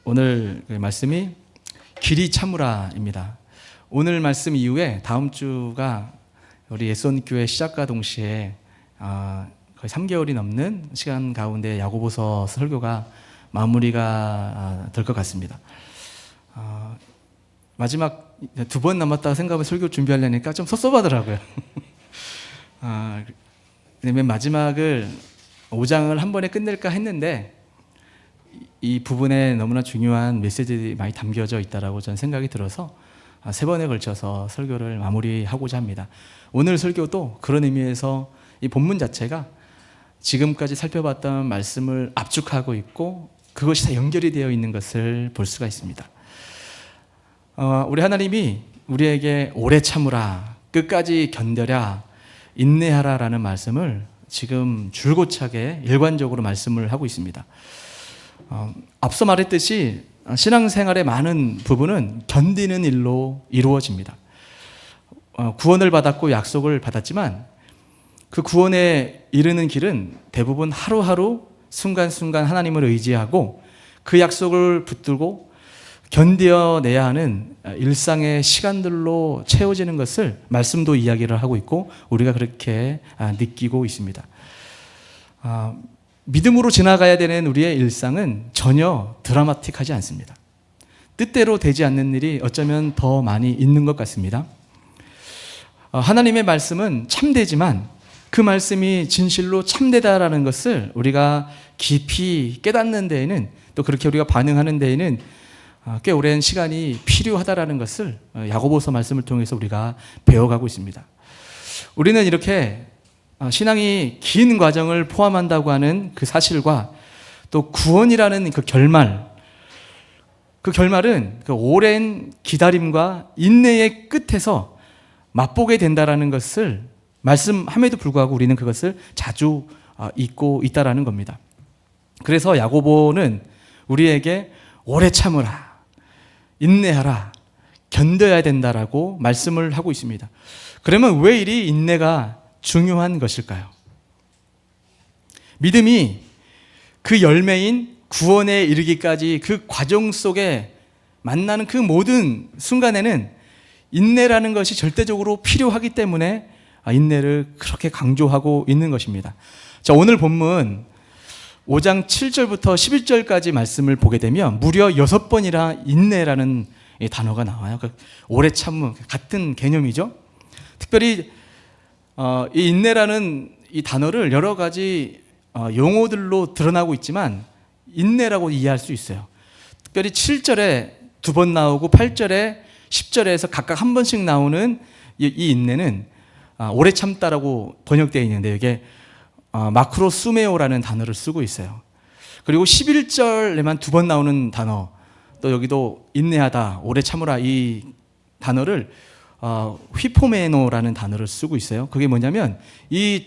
오늘 말씀이 길이 참으라입니다. 오늘 말씀 이후에 다음 주가 우리 예수원교회 시작과 동시에 거의 3개월이 넘는 시간 가운데 야고보서 설교가 마무리가 될 것 같습니다. 마지막 2번 남았다고 생각하면 설교 준비하려니까 좀 섭섭하더라고요. 맨 마지막을 5장을 한 번에 끝낼까 했는데 이 부분에 너무나 중요한 메시지들이 많이 담겨져 있다라고 저는 생각이 들어서 3번에 걸쳐서 설교를 마무리하고자 합니다. 오늘 설교도 그런 의미에서 이 본문 자체가 지금까지 살펴봤던 말씀을 압축하고 있고 그것이 다 연결이 되어 있는 것을 볼 수가 있습니다. 우리 하나님이 우리에게 오래 참으라, 끝까지 견뎌라, 인내하라 라는 말씀을 지금 줄고차게 일관적으로 말씀을 하고 있습니다. 앞서 말했듯이 신앙생활의 많은 부분은 견디는 일로 이루어집니다. 구원을 받았고 약속을 받았지만 그 구원에 이르는 길은 대부분 하루하루 순간순간 하나님을 의지하고 그 약속을 붙들고 견뎌내야 하는 일상의 시간들로 채워지는 것을 말씀도 이야기를 하고 있고 우리가 그렇게 느끼고 있습니다. 믿음으로 지나가야 되는 우리의 일상은 전혀 드라마틱하지 않습니다. 뜻대로 되지 않는 일이 어쩌면 더 많이 있는 것 같습니다. 하나님의 말씀은 참되지만 그 말씀이 진실로 참되다라는 것을 우리가 깊이 깨닫는 데에는 또 그렇게 우리가 반응하는 데에는 꽤 오랜 시간이 필요하다라는 것을 야고보서 말씀을 통해서 우리가 배워가고 있습니다. 우리는 이렇게 신앙이 긴 과정을 포함한다고 하는 그 사실과 또 구원이라는 그 결말은 그 오랜 기다림과 인내의 끝에서 맛보게 된다라는 것을 말씀함에도 불구하고 우리는 그것을 자주 잊고 있다라는 겁니다. 그래서 야고보는 우리에게 오래 참으라, 인내하라, 견뎌야 된다라고 말씀을 하고 있습니다. 그러면 왜 이리 인내가 중요한 것일까요? 믿음이 그 열매인 구원에 이르기까지 그 과정 속에 만나는 그 모든 순간에는 인내라는 것이 절대적으로 필요하기 때문에 인내를 그렇게 강조하고 있는 것입니다. 자, 오늘 본문 5장 7절부터 11절까지 말씀을 보게 되면 무려 6번이나 인내라는 단어가 나와요. 오래 참음 같은 개념이죠. 특별히 이 인내라는 이 단어를 여러 가지 용어들로 드러나고 있지만 인내라고 이해할 수 있어요. 특별히 7절에 2번 나오고 8절에 10절에서 각각 한 번씩 나오는 이 인내는 오래 참다라고 번역되어 있는데 이게 마크로수메오라는 단어를 쓰고 있어요. 그리고 11절에만 2번 나오는 단어, 또 여기도 인내하다, 오래 참으라 이 단어를 휘포메노라는 단어를 쓰고 있어요. 그게 뭐냐면 이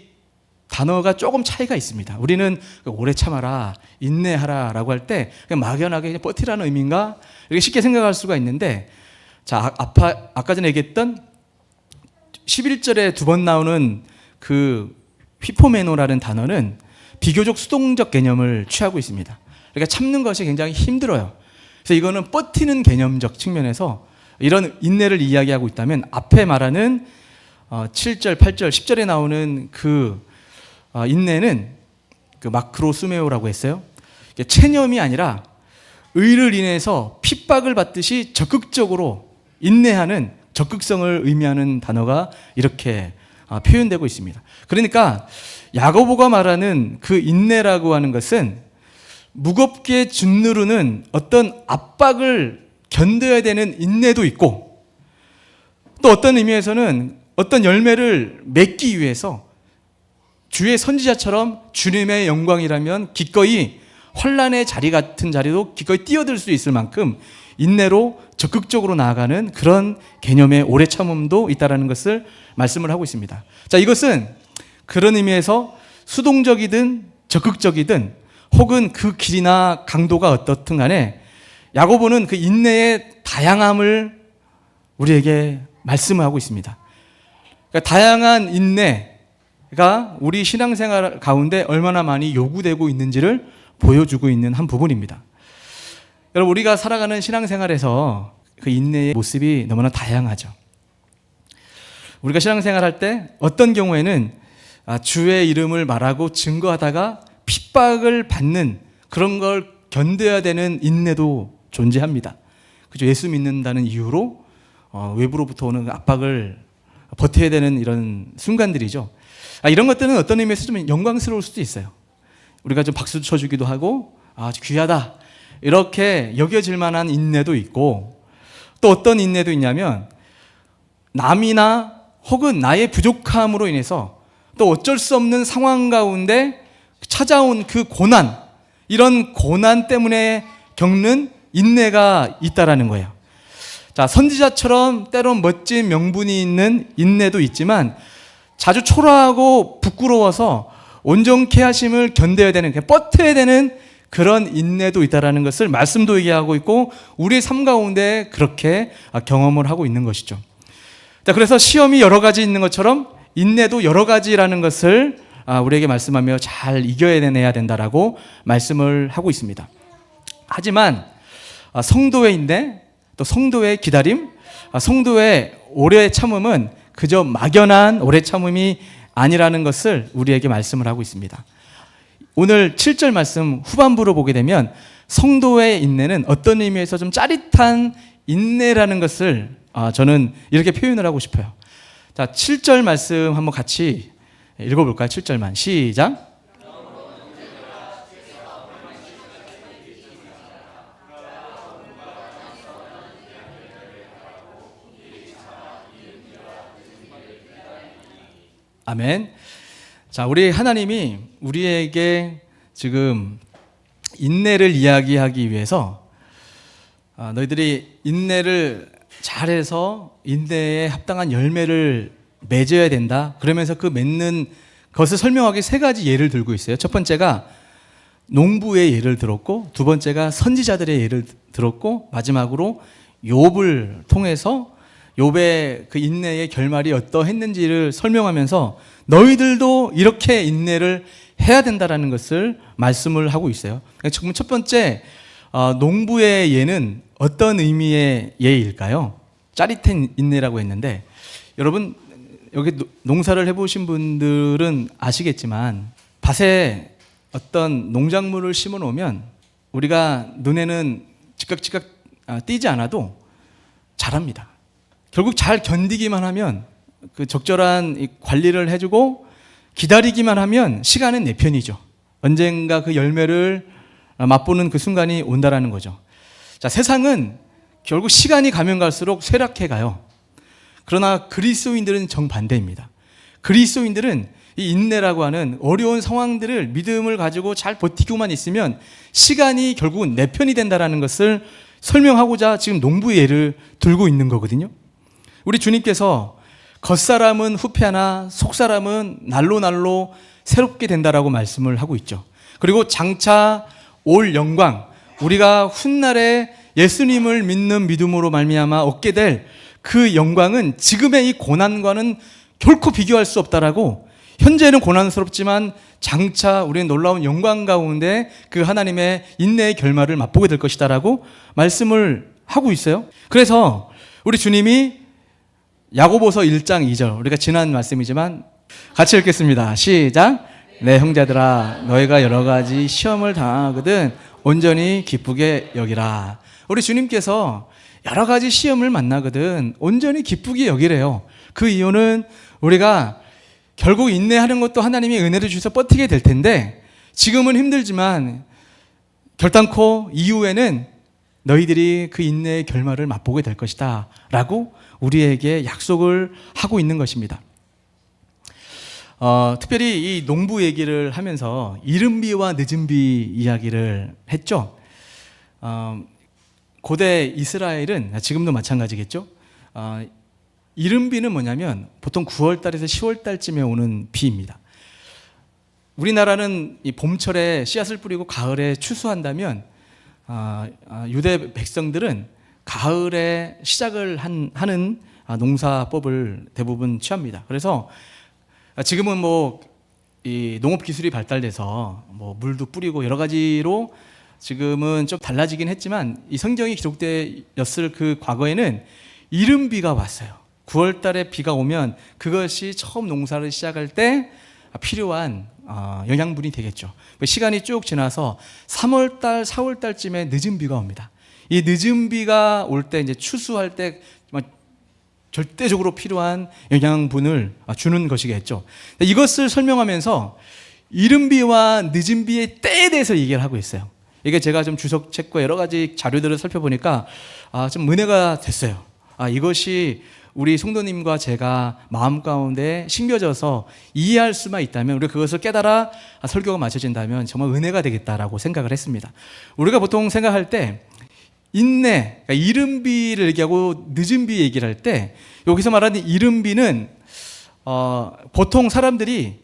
단어가 조금 차이가 있습니다. 우리는 오래 참아라, 인내하라 라고 할 때 막연하게 그냥 버티라는 의미인가 이렇게 쉽게 생각할 수가 있는데, 자, 아까 전에 얘기했던 11절에 2번 나오는 그 휘포메노라는 단어는 비교적 수동적 개념을 취하고 있습니다. 그러니까 참는 것이 굉장히 힘들어요. 그래서 이거는 버티는 개념적 측면에서 이런 인내를 이야기하고 있다면 앞에 말하는 7절, 8절, 10절에 나오는 그 인내는 그 마크로수메오라고 했어요. 체념이 아니라 의를 인해서 핍박을 받듯이 적극적으로 인내하는 적극성을 의미하는 단어가 이렇게 표현되고 있습니다. 그러니까 야고보가 말하는 그 인내라고 하는 것은 무겁게 짓누르는 어떤 압박을 견뎌야 되는 인내도 있고, 또 어떤 의미에서는 어떤 열매를 맺기 위해서 주의 선지자처럼 주님의 영광이라면 기꺼이 환난의 자리 같은 자리도 기꺼이 뛰어들 수 있을 만큼 인내로 적극적으로 나아가는 그런 개념의 오래 참음도 있다는 것을 말씀을 하고 있습니다. 자, 이것은 그런 의미에서 수동적이든 적극적이든 혹은 그 길이나 강도가 어떻든 간에 야고보는 그 인내의 다양함을 우리에게 말씀하고 있습니다. 그러니까 다양한 인내가 우리 신앙생활 가운데 얼마나 많이 요구되고 있는지를 보여주고 있는 한 부분입니다. 여러분, 우리가 살아가는 신앙생활에서 그 인내의 모습이 너무나 다양하죠. 우리가 신앙생활할 때 어떤 경우에는 주의 이름을 말하고 증거하다가 핍박을 받는 그런 걸 견뎌야 되는 인내도 존재합니다. 그죠? 예수 믿는다는 이유로 외부로부터 오는 압박을 버텨야 되는 이런 순간들이죠. 이런 것들은 어떤 의미에서 좀 영광스러울 수도 있어요. 우리가 좀 박수 쳐주기도 하고 아주 귀하다 이렇게 여겨질 만한 인내도 있고, 또 어떤 인내도 있냐면 남이나 혹은 나의 부족함으로 인해서 또 어쩔 수 없는 상황 가운데 찾아온 그 고난, 이런 고난 때문에 겪는 인내가 있다라는 거예요. 자, 선지자처럼 때론 멋진 명분이 있는 인내도 있지만 자주 초라하고 부끄러워서 온전케 하심을 견뎌야 되는, 버텨야 되는 그런 인내도 있다라는 것을 말씀도 얘기하고 있고 우리의 삶 가운데 그렇게 경험을 하고 있는 것이죠. 자, 그래서 시험이 여러 가지 있는 것처럼 인내도 여러 가지라는 것을 우리에게 말씀하며 잘 이겨내야 된다라고 말씀을 하고 있습니다. 하지만 성도의 인내, 또 성도의 기다림, 성도의 오래 참음은 그저 막연한 오래 참음이 아니라는 것을 우리에게 말씀을 하고 있습니다. 오늘 7절 말씀 후반부로 보게 되면 성도의 인내는 어떤 의미에서 좀 짜릿한 인내라는 것을 저는 이렇게 표현을 하고 싶어요. 자, 7절 말씀 한번 같이 읽어볼까요? 7절만 시작. 아멘. 자, 우리 하나님이 우리에게 지금 인내를 이야기하기 위해서 너희들이 인내를 잘해서 인내에 합당한 열매를 맺어야 된다. 그러면서 그 맺는 것을 설명하기 세 가지 예를 들고 있어요. 첫 번째가 농부의 예를 들었고, 두 번째가 선지자들의 예를 들었고, 마지막으로 욥을 통해서 욥의 그 인내의 결말이 어떠했는지를 설명하면서 너희들도 이렇게 인내를 해야 된다라는 것을 말씀을 하고 있어요. 지금 첫 번째 농부의 예는 어떤 의미의 예일까요? 짜릿한 인내라고 했는데, 여러분 여기 농사를 해보신 분들은 아시겠지만 밭에 어떤 농작물을 심어 놓으면 우리가 눈에는 즉각 띄지 않아도 자랍니다. 결국 잘 견디기만 하면, 그 적절한 관리를 해주고 기다리기만 하면 시간은 내 편이죠. 언젠가 그 열매를 맛보는 그 순간이 온다라는 거죠. 자, 세상은 결국 시간이 가면 갈수록 쇠락해 가요. 그러나 그리스도인들은 정반대입니다. 그리스도인들은 이 인내라고 하는 어려운 상황들을 믿음을 가지고 잘 버티고만 있으면 시간이 결국은 내 편이 된다라는 것을 설명하고자 지금 농부의 예를 들고 있는 거거든요. 우리 주님께서 겉사람은 후패하나 속사람은 날로 새롭게 된다라고 말씀을 하고 있죠. 그리고 장차 올 영광, 우리가 훗날에 예수님을 믿는 믿음으로 말미암아 얻게 될 그 영광은 지금의 이 고난과는 결코 비교할 수 없다라고, 현재는 고난스럽지만 장차 우리는 놀라운 영광 가운데 그 하나님의 인내의 결말을 맛보게 될 것이다라고 말씀을 하고 있어요. 그래서 우리 주님이 야고보서 1장 2절, 우리가 지난 말씀이지만 같이 읽겠습니다. 시작. 내 형제들아, 너희가 여러 가지 시험을 당하거든 온전히 기쁘게 여기라. 우리 주님께서 여러 가지 시험을 만나거든 온전히 기쁘게 여기래요. 그 이유는 우리가 결국 인내하는 것도 하나님이 은혜를 주셔서 버티게 될 텐데, 지금은 힘들지만 결단코 이후에는 너희들이 그 인내의 결말을 맛보게 될 것이다 라고 우리에게 약속을 하고 있는 것입니다. 특별히 이 농부 얘기를 하면서 이른비와 늦은비 이야기를 했죠. 고대 이스라엘은, 지금도 마찬가지겠죠. 이른비는 뭐냐면 보통 9월 달에서 10월 달쯤에 오는 비입니다. 우리나라는 이 봄철에 씨앗을 뿌리고 가을에 추수한다면 유대 백성들은 가을에 시작을 하는 농사법을 대부분 취합니다. 그래서 지금은 뭐 이 농업 기술이 발달돼서 뭐 물도 뿌리고 여러 가지로 지금은 좀 달라지긴 했지만 이 성경이 기록되었을 그 과거에는 이른비가 왔어요. 9월 달에 비가 오면 그것이 처음 농사를 시작할 때 필요한 영양분이 되겠죠. 시간이 쭉 지나서 3월 달, 4월 달쯤에 늦은 비가 옵니다. 이 늦은 비가 올 때 이제 추수할 때 절대적으로 필요한 영양분을 주는 것이겠죠. 이것을 설명하면서 이른 비와 늦은 비의 때에 대해서 얘기를 하고 있어요. 이게 제가 좀 주석책과 여러 가지 자료들을 살펴보니까 좀 은혜가 됐어요. 이것이 우리 성도님과 제가 마음 가운데 심겨져서 이해할 수만 있다면, 우리가 그것을 깨달아 설교가 마쳐진다면 정말 은혜가 되겠다라고 생각을 했습니다. 우리가 보통 생각할 때 인내, 그러니까 이른 비를 얘기하고 늦은 비 얘기를 할 때, 여기서 말하는 이른 비는 보통 사람들이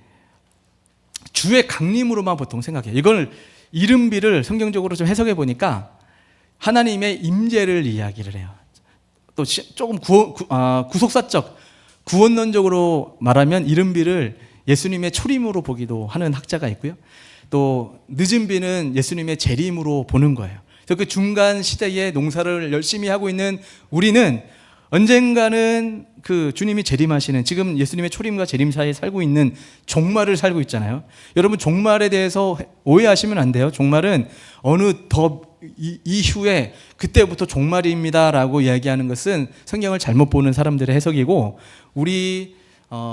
주의 강림으로만 보통 생각해요. 이걸 이른 비를 성경적으로 좀 해석해 보니까 하나님의 임재를 이야기를 해요. 또 조금 구속사적, 구원론적으로 말하면 이른 비를 예수님의 초림으로 보기도 하는 학자가 있고요. 또 늦은 비는 예수님의 재림으로 보는 거예요. 그래서 그 중간 시대에 농사를 열심히 하고 있는 우리는 언젠가는 그 주님이 재림하시는, 지금 예수님의 초림과 재림 사이에 살고 있는 종말을 살고 있잖아요. 여러분, 종말에 대해서 오해하시면 안 돼요. 종말은 어느 더 이후에 그때부터 종말입니다라고 이야기하는 것은 성경을 잘못 보는 사람들의 해석이고, 우리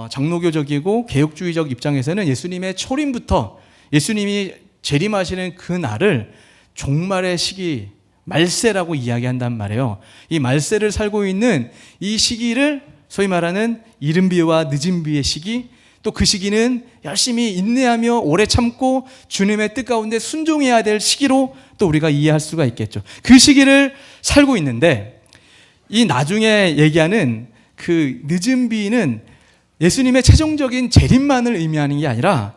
장로교적이고 개혁주의적 입장에서는 예수님의 초림부터 예수님이 재림하시는 그 날을 종말의 시기, 말세라고 이야기한단 말이에요. 이 말세를 살고 있는 이 시기를 소위 말하는 이른 비와 늦은 비의 시기, 또 그 시기는 열심히 인내하며 오래 참고 주님의 뜻 가운데 순종해야 될 시기로 또 우리가 이해할 수가 있겠죠. 그 시기를 살고 있는데, 이 나중에 얘기하는 그 늦은 비는 예수님의 최종적인 재림만을 의미하는 게 아니라,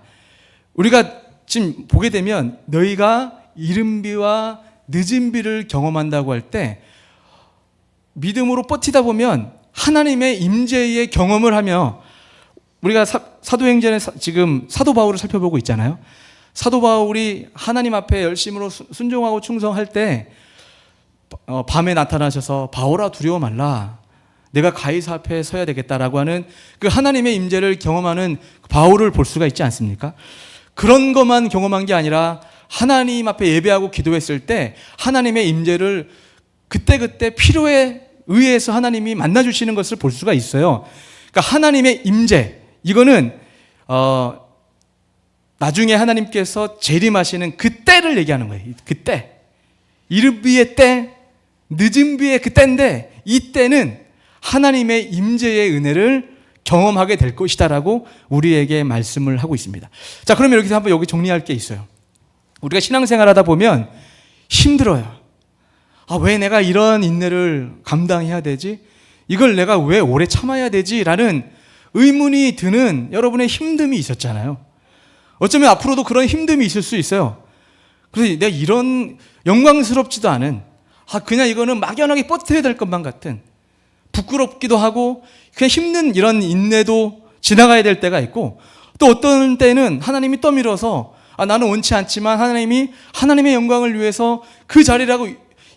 우리가 지금 보게 되면 너희가 이른 비와 늦은 비를 경험한다고 할 때 믿음으로 버티다 보면 하나님의 임재의 경험을 하며, 우리가 사도행전에 지금 사도 바울을 살펴보고 있잖아요. 사도 바울이 하나님 앞에 열심으로 순종하고 충성할 때 밤에 나타나셔서 바울아 두려워 말라, 내가 가이사 앞에 서야 되겠다라고 하는 그 하나님의 임재를 경험하는 바울을 볼 수가 있지 않습니까? 그런 것만 경험한 게 아니라 하나님 앞에 예배하고 기도했을 때 하나님의 임재를 그때그때 필요에 의해서 하나님이 만나주시는 것을 볼 수가 있어요. 그러니까 하나님의 임재, 이거는 나중에 하나님께서 재림하시는 그 때를 얘기하는 거예요. 그 때, 이른 비의 때, 늦은 비의 그 때인데, 이 때는 하나님의 임재의 은혜를 경험하게 될 것이다라고 우리에게 말씀을 하고 있습니다. 자, 그러면 여기서 한번 여기 정리할 게 있어요. 우리가 신앙생활 하다 보면 힘들어요. 왜 내가 이런 인내를 감당해야 되지? 이걸 내가 왜 오래 참아야 되지? 라는 의문이 드는 여러분의 힘듦이 있었잖아요. 어쩌면 앞으로도 그런 힘듦이 있을 수 있어요. 그래서 내가 이런 영광스럽지도 않은, 그냥 이거는 막연하게 버텨야 될 것만 같은, 부끄럽기도 하고 그냥 힘든 이런 인내도 지나가야 될 때가 있고, 또 어떤 때는 하나님이 떠밀어서 나는 원치 않지만 하나님이 하나님의 영광을 위해서 그 자리라고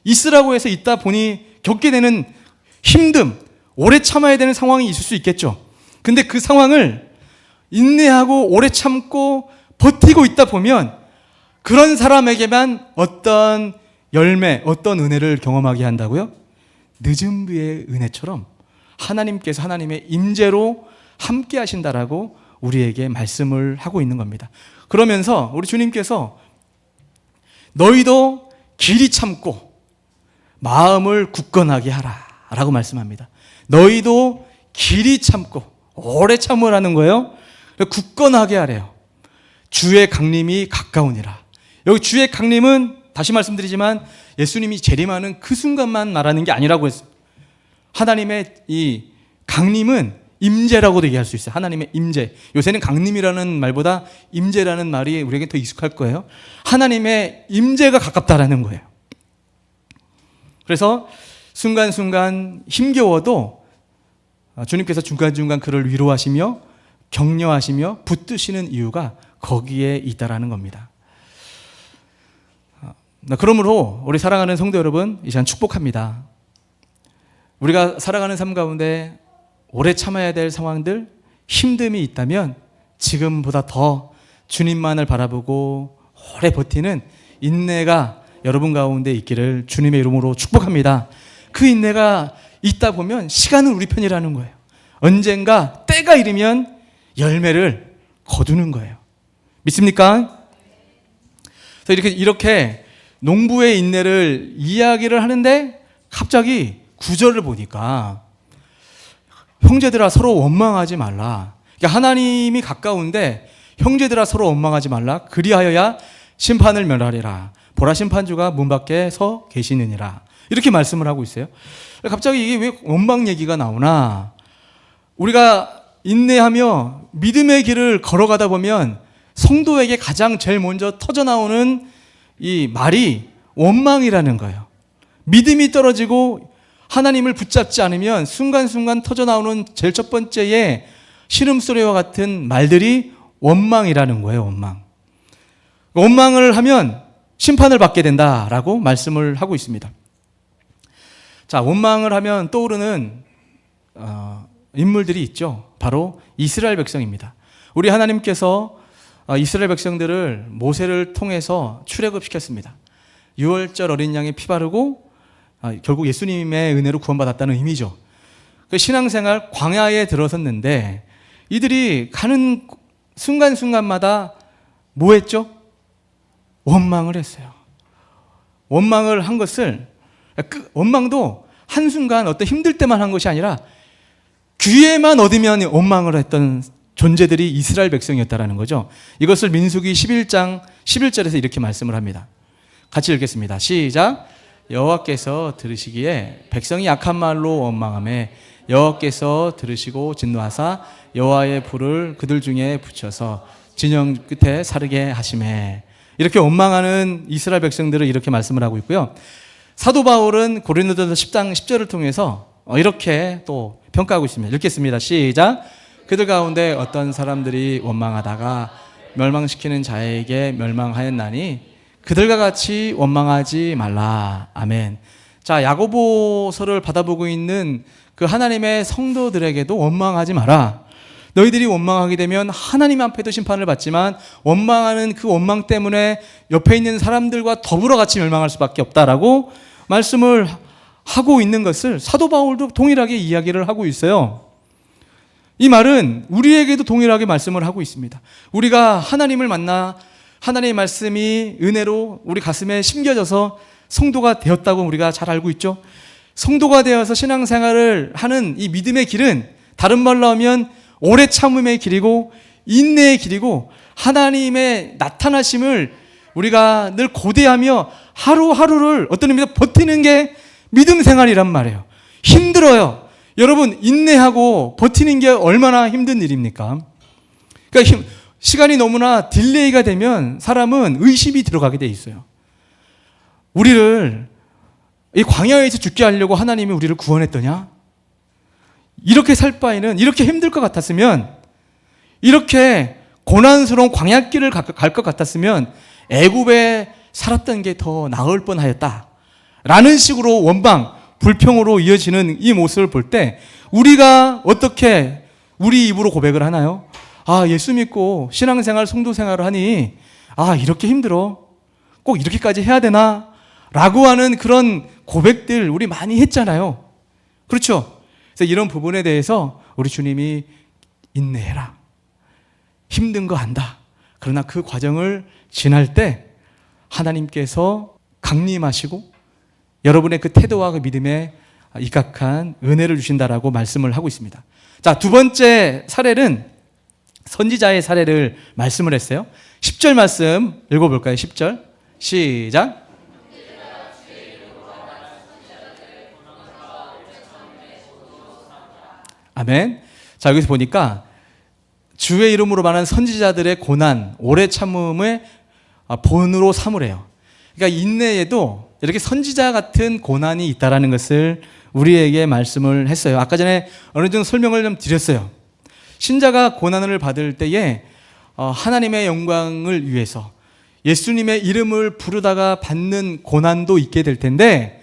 있으라고 해서 있다 보니 겪게 되는 힘듦, 오래 참아야 되는 상황이 있을 수 있겠죠. 근데 그 상황을 인내하고 오래 참고 버티고 있다 보면 그런 사람에게만 어떤 열매, 어떤 은혜를 경험하게 한다고요? 늦은 비의 은혜처럼 하나님께서 하나님의 임재로 함께 하신다라고 우리에게 말씀을 하고 있는 겁니다. 그러면서 우리 주님께서 너희도 길이 참고 마음을 굳건하게 하라 라고 말씀합니다. 너희도 길이 참고 오래 참으라는 거예요. 굳건하게 하래요. 주의 강림이 가까우니라. 여기 주의 강림은 다시 말씀드리지만 예수님이 재림하는 그 순간만 말하는 게 아니라고 했어요. 하나님의 이 강림은 임재라고도 얘기할 수 있어요. 하나님의 임재. 요새는 강림이라는 말보다 임재라는 말이 우리에게 더 익숙할 거예요. 하나님의 임재가 가깝다라는 거예요. 그래서 순간순간 힘겨워도 주님께서 중간중간 그를 위로하시며 격려하시며 붙드시는 이유가 거기에 있다라는 겁니다. 그러므로 우리 사랑하는 성도 여러분, 이 시간 축복합니다. 우리가 살아가는 삶 가운데 오래 참아야 될 상황들, 힘듦이 있다면 지금보다 더 주님만을 바라보고 오래 버티는 인내가 여러분 가운데 있기를 주님의 이름으로 축복합니다. 그 인내가 있다 보면 시간은 우리 편이라는 거예요. 언젠가 때가 이르면 열매를 거두는 거예요. 믿습니까? 그래서 이렇게 농부의 인내를 이야기를 하는데 갑자기 구절을 보니까 형제들아 서로 원망하지 말라. 그러니까 하나님이 가까운데 형제들아 서로 원망하지 말라. 그리하여야 심판을 멸하리라. 보라 심판주가 문 밖에 서 계시느니라. 이렇게 말씀을 하고 있어요. 갑자기 이게 왜 원망 얘기가 나오나? 우리가 인내하며 믿음의 길을 걸어가다 보면 성도에게 가장 제일 먼저 터져나오는 이 말이 원망이라는 거예요. 믿음이 떨어지고 하나님을 붙잡지 않으면 순간순간 터져나오는 제일 첫 번째의 신음소리와 같은 말들이 원망이라는 거예요. 원망을 하면 심판을 받게 된다라고 말씀을 하고 있습니다. 자, 원망을 하면 떠오르는 인물들이 있죠. 바로 이스라엘 백성입니다. 우리 하나님께서 이스라엘 백성들을 모세를 통해서 출애굽시켰습니다. 유월절 어린 양의 피 바르고 결국 예수님의 은혜로 구원받았다는 의미죠. 그 신앙생활 광야에 들어섰는데 이들이 가는 순간순간마다 뭐 했죠? 원망을 했어요. 원망을 한 것을, 원망도 한순간 어떤 힘들 때만 한 것이 아니라 기회만 얻으면 원망을 했던 존재들이 이스라엘 백성이었다라는 거죠. 이것을 민수기 11장 11절에서 이렇게 말씀을 합니다. 같이 읽겠습니다. 시작. 여호와께서 들으시기에 백성이 악한 말로 원망하며 여호와께서 들으시고 진노하사 여호와의 불을 그들 중에 붙여서 진영 끝에 사르게 하시매. 이렇게 원망하는 이스라엘 백성들을 이렇게 말씀을 하고 있고요. 사도 바울은 고린도전서 10장 10절을 통해서 이렇게 또 평가하고 있습니다. 읽겠습니다. 시작. 그들 가운데 어떤 사람들이 원망하다가 멸망시키는 자에게 멸망하였나니 그들과 같이 원망하지 말라. 아멘. 자, 야고보서를 받아보고 있는 그 하나님의 성도들에게도 원망하지 마라. 너희들이 원망하게 되면 하나님 앞에도 심판을 받지만 원망하는 그 원망 때문에 옆에 있는 사람들과 더불어 같이 멸망할 수밖에 없다라고 말씀을 하고 있는 것을 사도 바울도 동일하게 이야기를 하고 있어요. 이 말은 우리에게도 동일하게 말씀을 하고 있습니다. 우리가 하나님을 만나 하나님의 말씀이 은혜로 우리 가슴에 심겨져서 성도가 되었다고 우리가 잘 알고 있죠. 성도가 되어서 신앙생활을 하는 이 믿음의 길은 다른 말로 하면 오래 참음의 길이고 인내의 길이고 하나님의 나타나심을 우리가 늘 고대하며 하루하루를 어떤 의미에서 버티는 게 믿음 생활이란 말이에요. 힘들어요. 여러분, 인내하고 버티는 게 얼마나 힘든 일입니까? 그러니까 시간이 너무나 딜레이가 되면 사람은 의심이 들어가게 돼 있어요. 우리를 이 광야에서 죽게 하려고 하나님이 우리를 구원했더냐? 이렇게 살 바에는 이렇게 힘들 것 같았으면, 이렇게 고난스러운 광야길을 갈 것 같았으면 애굽에 살았던 게 더 나을 뻔하였다 라는 식으로 원망, 불평으로 이어지는 이 모습을 볼 때 우리가 어떻게 우리 입으로 고백을 하나요? 아, 예수 믿고 신앙생활, 성도생활을 하니 이렇게 힘들어. 꼭 이렇게까지 해야 되나? 라고 하는 그런 고백들 우리 많이 했잖아요. 그렇죠? 그래서 이런 부분에 대해서 우리 주님이 인내해라. 힘든 거 안다. 그러나 그 과정을 지날 때 하나님께서 강림하시고 여러분의 그 태도와 그 믿음에 입각한 은혜를 주신다라고 말씀을 하고 있습니다. 자, 두 번째 사례는 선지자의 사례를 말씀을 했어요. 10절 말씀 읽어볼까요? 10절 시작. 아멘. 자, 여기서 보니까 주의 이름으로 말하는 선지자들의 고난, 오래 참음의 본으로 삼으래요. 그러니까 인내에도 이렇게 선지자 같은 고난이 있다라는 것을 우리에게 말씀을 했어요. 아까 전에 어느 정도 설명을 좀 드렸어요. 신자가 고난을 받을 때에 하나님의 영광을 위해서 예수님의 이름을 부르다가 받는 고난도 있게 될 텐데,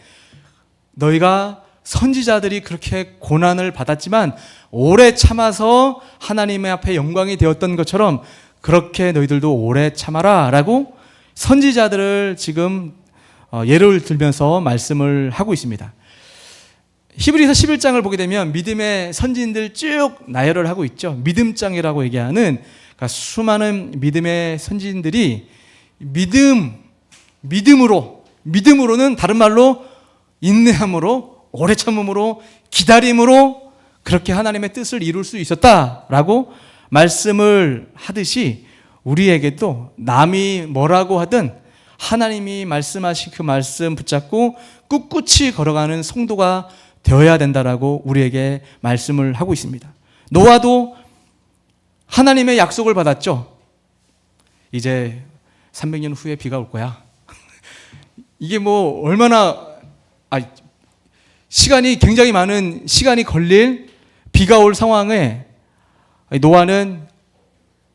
너희가 선지자들이 그렇게 고난을 받았지만 오래 참아서 하나님의 앞에 영광이 되었던 것처럼 그렇게 너희들도 오래 참아라 라고 선지자들을 지금 예를 들면서 말씀을 하고 있습니다. 히브리서 11장을 보게 되면 믿음의 선지인들 쭉 나열을 하고 있죠. 믿음장이라고 얘기하는, 그러니까 수많은 믿음의 선지인들이 믿음으로는 다른 말로 인내함으로, 오래 참음으로, 기다림으로 그렇게 하나님의 뜻을 이룰 수 있었다라고 말씀을 하듯이, 우리에게도 남이 뭐라고 하든 하나님이 말씀하신 그 말씀 붙잡고 꿋꿋이 걸어가는 성도가 되어야 된다라고 우리에게 말씀을 하고 있습니다. 노아도 하나님의 약속을 받았죠. 이제 300년 후에 비가 올 거야. 이게 뭐 얼마나 시간이 굉장히 많은 시간이 걸릴 비가 올 상황에 노아는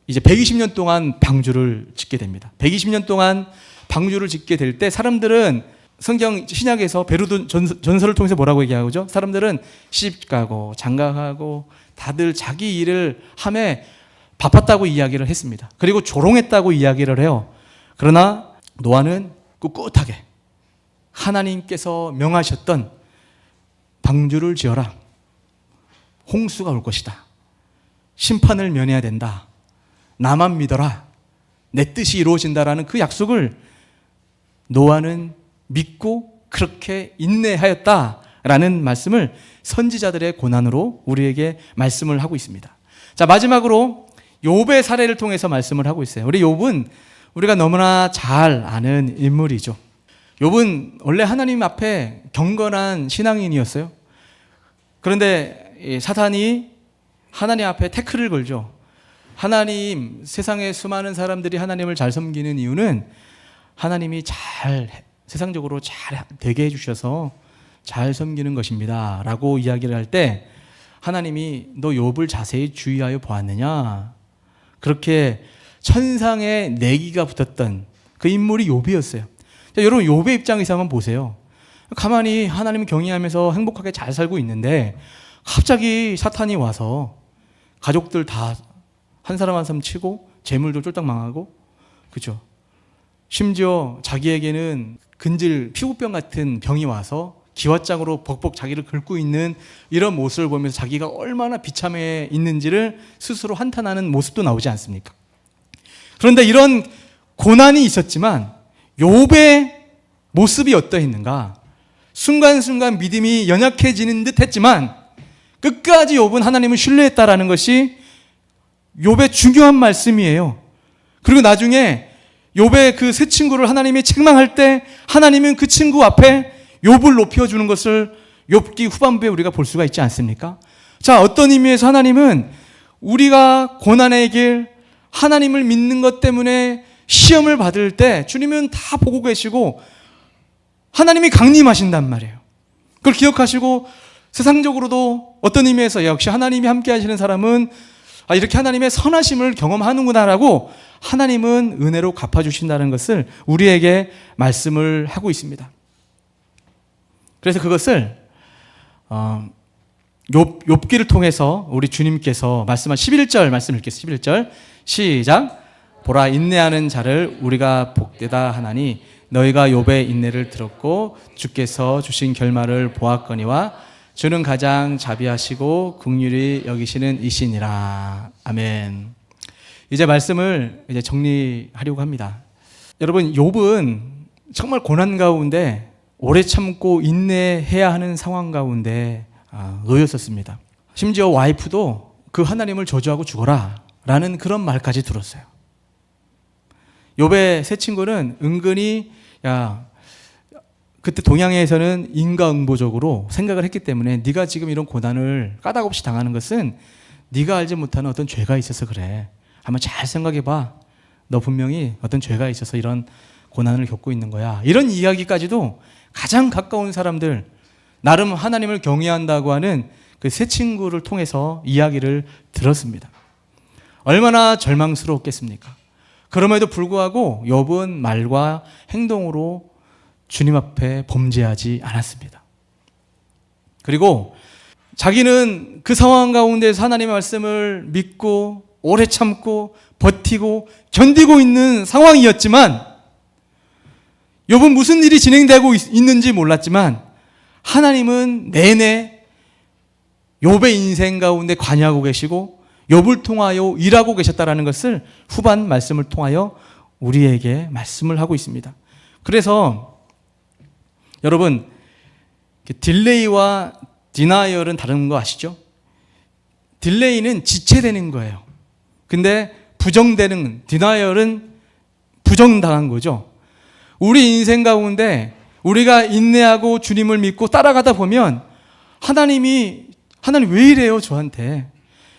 이제 120년 동안 방주를 짓게 됩니다. 120년 동안 방주를 짓게 될 때 사람들은 성경 신약에서 베르도 전설을 통해서 뭐라고 얘기하죠? 사람들은 시집가고 장가가고 다들 자기 일을 함에 바빴다고 이야기를 했습니다. 그리고 조롱했다고 이야기를 해요. 그러나 노아는 꿋꿋하게 하나님께서 명하셨던 방주를 지어라. 홍수가 올 것이다. 심판을 면해야 된다. 나만 믿어라. 내 뜻이 이루어진다라는 그 약속을 노아는 믿고 그렇게 인내하였다라는 말씀을 선지자들의 고난으로 우리에게 말씀을 하고 있습니다. 자, 마지막으로 욥의 사례를 통해서 말씀을 하고 있어요. 우리 욥은 우리가 너무나 잘 아는 인물이죠. 욥은 원래 하나님 앞에 경건한 신앙인이었어요. 그런데 사탄이 하나님 앞에 태클을 걸죠. 하나님, 세상의 수많은 사람들이 하나님을 잘 섬기는 이유는 하나님이 세상적으로 잘 되게 해주셔서 잘 섬기는 것입니다 라고 이야기를 할 때, 하나님이 너 욥을 자세히 주의하여 보았느냐, 그렇게 천상의 내기가 붙었던 그 인물이 욥이었어요. 자, 여러분, 욥의 입장에서 한번 보세요. 가만히 하나님을 경외하면서 행복하게 잘 살고 있는데 갑자기 사탄이 와서 가족들 다 한 사람 한 사람 치고 재물도 쫄딱 망하고, 그죠? 심지어 자기에게는 근질 피부병 같은 병이 와서 기왓장으로 벅벅 자기를 긁고 있는 이런 모습을 보면서 자기가 얼마나 비참해 있는지를 스스로 한탄하는 모습도 나오지 않습니까? 그런데 이런 고난이 있었지만 욥의 모습이 어떠했는가? 순간순간 믿음이 연약해지는 듯 했지만 끝까지 욥은 하나님을 신뢰했다라는 것이 욥의 중요한 말씀이에요. 그리고 나중에 욥의 그 세 친구를 하나님이 책망할 때 하나님은 그 친구 앞에 욥을 높여주는 것을 욥기 후반부에 우리가 볼 수가 있지 않습니까? 자, 어떤 의미에서 하나님은 우리가 고난의 길, 하나님을 믿는 것 때문에 시험을 받을 때 주님은 다 보고 계시고 하나님이 강림하신단 말이에요. 그걸 기억하시고 세상적으로도 어떤 의미에서 역시 하나님이 함께 하시는 사람은 이렇게 하나님의 선하심을 경험하는구나라고 하나님은 은혜로 갚아주신다는 것을 우리에게 말씀을 하고 있습니다. 그래서 그것을 욥기를 통해서 우리 주님께서 말씀한 11절 말씀을 읽겠습니다. 11절 시작. 보라, 인내하는 자를 우리가 복되다 하나니 너희가 욥의 인내를 들었고 주께서 주신 결말을 보았거니와 주는 가장 자비하시고 긍휼히 여기시는 이시니라. 아멘. 이제 말씀을 정리하려고 합니다. 여러분, 욥은 정말 고난 가운데 오래 참고 인내해야 하는 상황 가운데 놓였었습니다. 심지어 와이프도 그 하나님을 저주하고 죽어라 라는 그런 말까지 들었어요. 욥의 세 친구는 은근히 그때 동양에서는 인과응보적으로 생각을 했기 때문에 네가 지금 이런 고난을 까닭없이 당하는 것은 네가 알지 못하는 어떤 죄가 있어서 그래. 한번 잘 생각해봐. 너 분명히 어떤 죄가 있어서 이런 고난을 겪고 있는 거야. 이런 이야기까지도 가장 가까운 사람들, 나름 하나님을 경외한다고 하는 그 세 친구를 통해서 이야기를 들었습니다. 얼마나 절망스러웠겠습니까? 그럼에도 불구하고 욥은 말과 행동으로 주님 앞에 범죄하지 않았습니다. 그리고 자기는 그 상황 가운데서 하나님의 말씀을 믿고 오래 참고 버티고 견디고 있는 상황이었지만, 욥은 무슨 일이 진행되고 있는지 몰랐지만 하나님은 내내 욥의 인생 가운데 관여하고 계시고 욥을 통하여 일하고 계셨다라는 것을 후반 말씀을 통하여 우리에게 말씀을 하고 있습니다. 그래서 여러분, 딜레이와 디나이얼은 다른 거 아시죠? 딜레이는 지체되는 거예요. 근데 부정되는, 디나이얼은 부정당한 거죠. 우리 인생 가운데 우리가 인내하고 주님을 믿고 따라가다 보면 하나님 왜 이래요 저한테?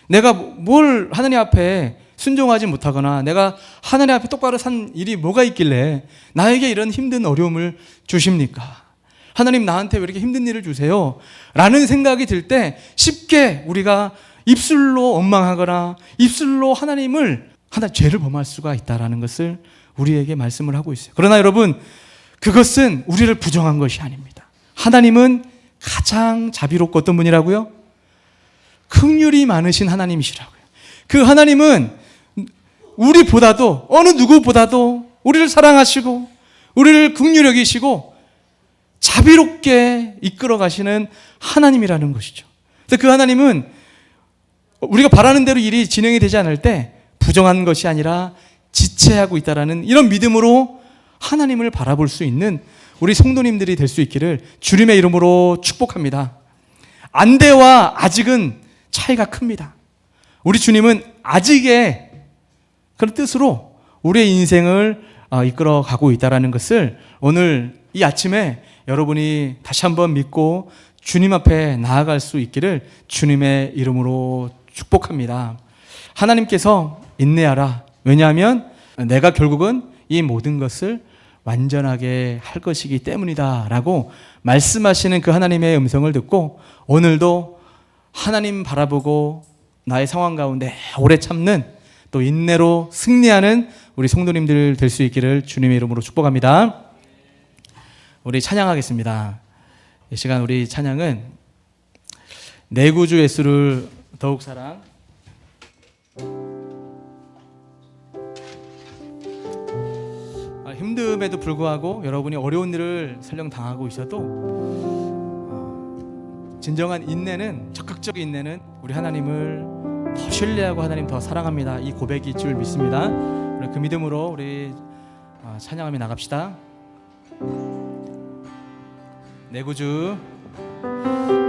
내가 뭘 하나님 앞에 순종하지 못하거나 내가 하나님 앞에 똑바로 산 일이 뭐가 있길래 나에게 이런 힘든 어려움을 주십니까? 하나님 나한테 왜 이렇게 힘든 일을 주세요? 라는 생각이 들 때 쉽게 우리가 입술로 원망하거나 입술로 하나님을 죄를 범할 수가 있다는 것을 우리에게 말씀을 하고 있어요. 그러나 여러분, 그것은 우리를 부정한 것이 아닙니다. 하나님은 가장 자비롭고 어떤 분이라고요? 긍휼이 많으신 하나님이시라고요. 그 하나님은 우리보다도 어느 누구보다도 우리를 사랑하시고 우리를 긍휼히 여기시고 자비롭게 이끌어 가시는 하나님이라는 것이죠. 그래서 그 하나님은 우리가 바라는 대로 일이 진행이 되지 않을 때 부정한 것이 아니라 지체하고 있다라는 이런 믿음으로 하나님을 바라볼 수 있는 우리 성도님들이 될 수 있기를 주님의 이름으로 축복합니다. 안대와 아직은 차이가 큽니다. 우리 주님은 아직의 그런 뜻으로 우리의 인생을 이끌어 가고 있다는 것을 오늘 이 아침에 여러분이 다시 한번 믿고 주님 앞에 나아갈 수 있기를 주님의 이름으로 축복합니다. 하나님께서 인내하라. 왜냐하면 내가 결국은 이 모든 것을 완전하게 할 것이기 때문이다 라고 말씀하시는 그 하나님의 음성을 듣고 오늘도 하나님 바라보고 나의 상황 가운데 오래 참는 또 인내로 승리하는 우리 성도님들 될 수 있기를 주님의 이름으로 축복합니다. 우리 찬양하겠습니다. 이 시간 우리 찬양은 내 구주 예수를 더욱 사랑. 힘듦에도 불구하고 여러분이 어려운 일을 설령 당하고 있어도 진정한 인내는, 적극적인 인내는 우리 하나님을 더 신뢰하고 하나님 더 사랑합니다. 이 고백이 줄 믿습니다. 그 믿음으로 우리 찬양하며 나갑시다. 내 구주,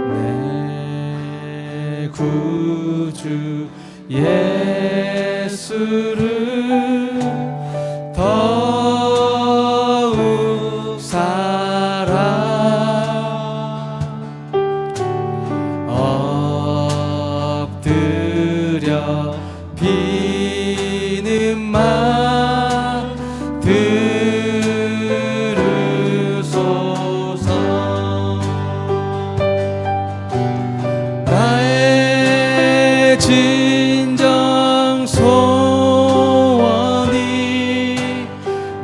내 구주 예수를 더욱 사랑 엎드려 비는만 들으소서. 나의 진정 소원이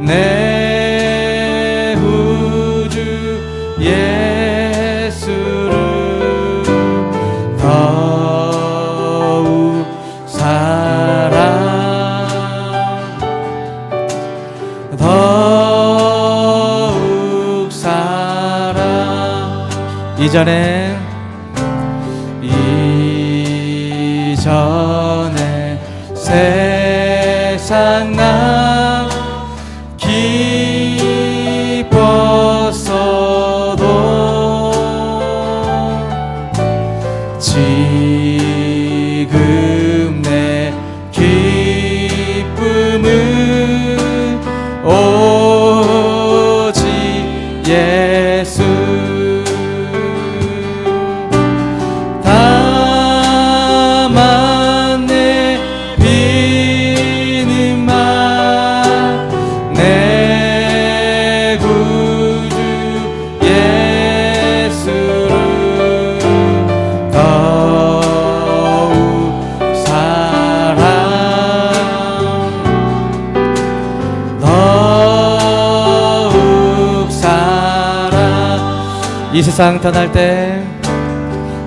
내 구주 예수를 더욱 사랑 더욱 사랑. 이전에 세상 나 기뻤어도 지금 내 기쁨은 오직 예수. 다만 내 비는만 내 구주 예수를 더욱 사랑 이 세상 떠날 때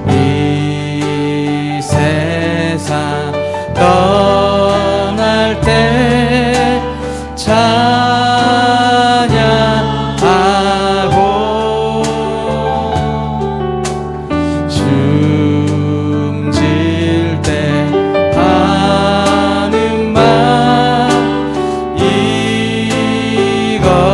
이 세상 떠날 때 찬양하고 숨질 때 하는 말 이것이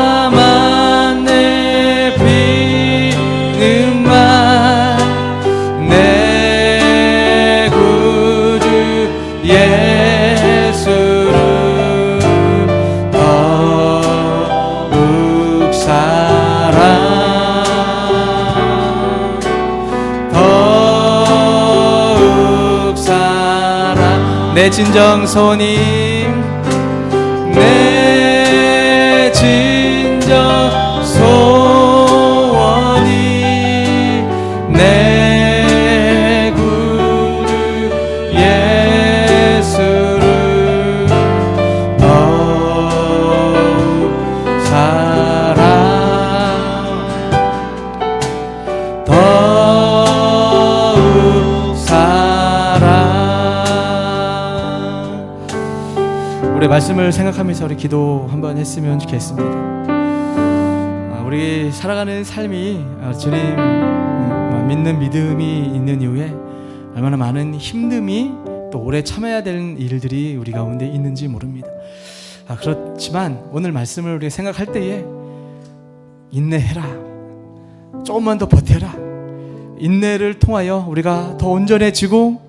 다만 내비는 말 내 구주 예수를 더욱 사랑 더욱 사랑 내 진정 손님 내 진정 소원이 내 구주 예수를 더욱 사랑 더욱 사랑. 우리 말씀을 생각하면서 우리 기도 한번 했으면 좋겠습니다. 우리 살아가는 삶이 주님 믿는 믿음이 있는 이후에 얼마나 많은 힘듦이 또 오래 참아야 되는 일들이 우리 가운데 있는지 모릅니다. 그렇지만 오늘 말씀을 우리가 생각할 때에 인내해라, 조금만 더 버텨라, 인내를 통하여 우리가 더 온전해지고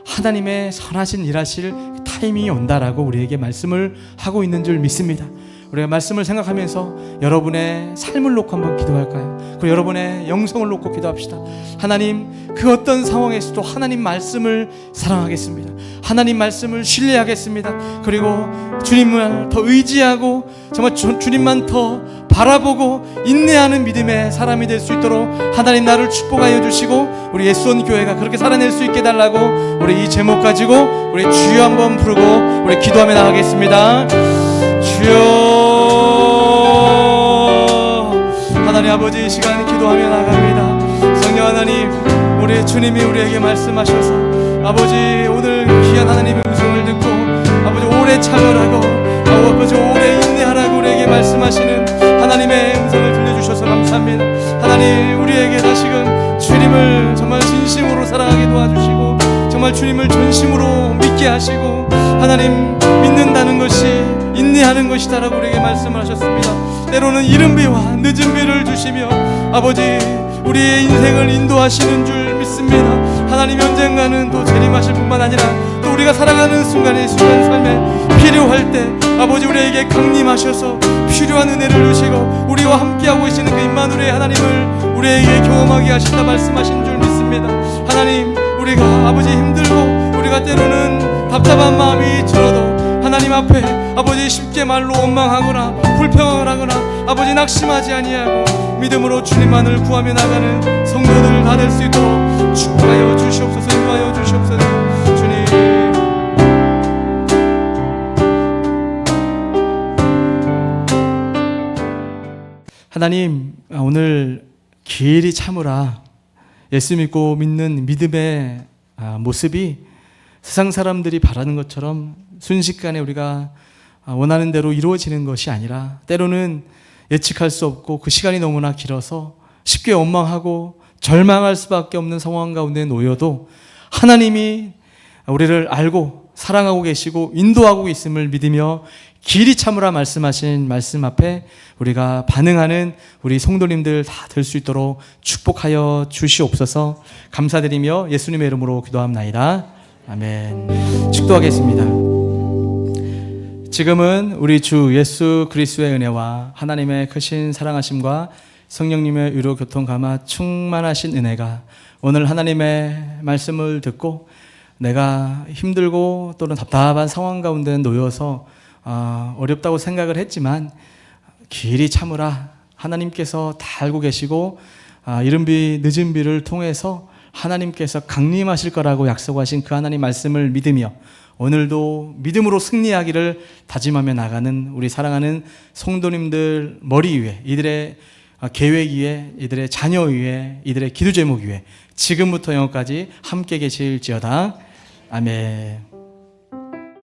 하나님의 선하신 일하실 타이밍이 온다라고 우리에게 말씀을 하고 있는 줄 믿습니다. 우리가 말씀을 생각하면서 여러분의 삶을 놓고 한번 기도할까요? 그리고 여러분의 영성을 놓고 기도합시다. 하나님, 그 어떤 상황에서도 하나님 말씀을 사랑하겠습니다. 하나님 말씀을 신뢰하겠습니다. 그리고 주님을 더 의지하고 정말 주님만 더 바라보고 인내하는 믿음의 사람이 될 수 있도록 하나님 나를 축복하여 주시고 우리 예수원 교회가 그렇게 살아낼 수 있게 달라고 우리 이 제목 가지고 우리 주여 한번 부르고 우리 기도하며 나가겠습니다. 주여, 하나님 아버지, 이 시간 기도하며 나갑니다. 성령 하나님, 우리 주님이 우리에게 말씀하셔서 아버지 오늘 귀한 하나님의 음성을 듣고 아버지 오래 참으라고 아버지 오래 인내하라고 우리에게 말씀하시는 하나님의 음성을 들려주셔서 감사합니다. 하나님, 우리에게 다시금 주님을 정말 진심으로 사랑하게 도와주시고 정말 주님을 전심으로 믿게 하시고 하나님 믿는다는 것이 인내하는 것이다라고 우리에게 말씀을 하셨습니다. 때로는 이른 비와 늦은 비를 주시며 아버지 우리의 인생을 인도하시는 줄 믿습니다. 하나님, 언젠가는 또 재림하실 뿐만 아니라 또 우리가 살아가는 순간의 순간 삶에 필요할 때 아버지 우리에게 강림하셔서 필요한 은혜를 주시고 우리와 함께하고 계시는 그 임마누엘의 하나님을 우리에게 경험하게 하신다 말씀하신 줄 믿습니다. 하나님, 우리가 아버지 힘들고 우리가 때로는 답답한 마음이 들어도 하나님 앞에 아버지 쉽게 말로 원망하거나 불평을 하거나 아버지 낙심하지 아니하고 믿음으로 주님만을 구하며 나가는 성도들 다 될 수 있도록 축복하여 주시옵소서. 인도하여 주시옵소서. 주님, 하나님, 오늘 길이 참으라, 예수 믿고 믿는 믿음의 모습이 세상 사람들이 바라는 것처럼 순식간에 우리가 원하는 대로 이루어지는 것이 아니라 때로는 예측할 수 없고 그 시간이 너무나 길어서 쉽게 원망하고 절망할 수밖에 없는 상황 가운데 놓여도 하나님이 우리를 알고 사랑하고 계시고 인도하고 있음을 믿으며 길이 참으라 말씀하신 말씀 앞에 우리가 반응하는 우리 성도님들 다 될 수 있도록 축복하여 주시옵소서. 감사드리며 예수님의 이름으로 기도합나이다. 아멘. 축도하겠습니다. 지금은 우리 주 예수 그리스도의 은혜와 하나님의 크신 사랑하심과 성령님의 위로 교통 감화 충만하신 은혜가 오늘 하나님의 말씀을 듣고 내가 힘들고 또는 답답한 상황 가운데 놓여서 어렵다고 생각을 했지만 길이 참으라, 하나님께서 다 알고 계시고 이른 비 늦은 비를 통해서 하나님께서 강림하실 거라고 약속하신 그 하나님 말씀을 믿으며 오늘도 믿음으로 승리하기를 다짐하며 나가는 우리 사랑하는 성도님들 머리 위에, 이들의 계획 위에, 이들의 자녀 위에, 이들의 기도 제목 위에 지금부터 영원까지 함께 계실지어다. 아멘.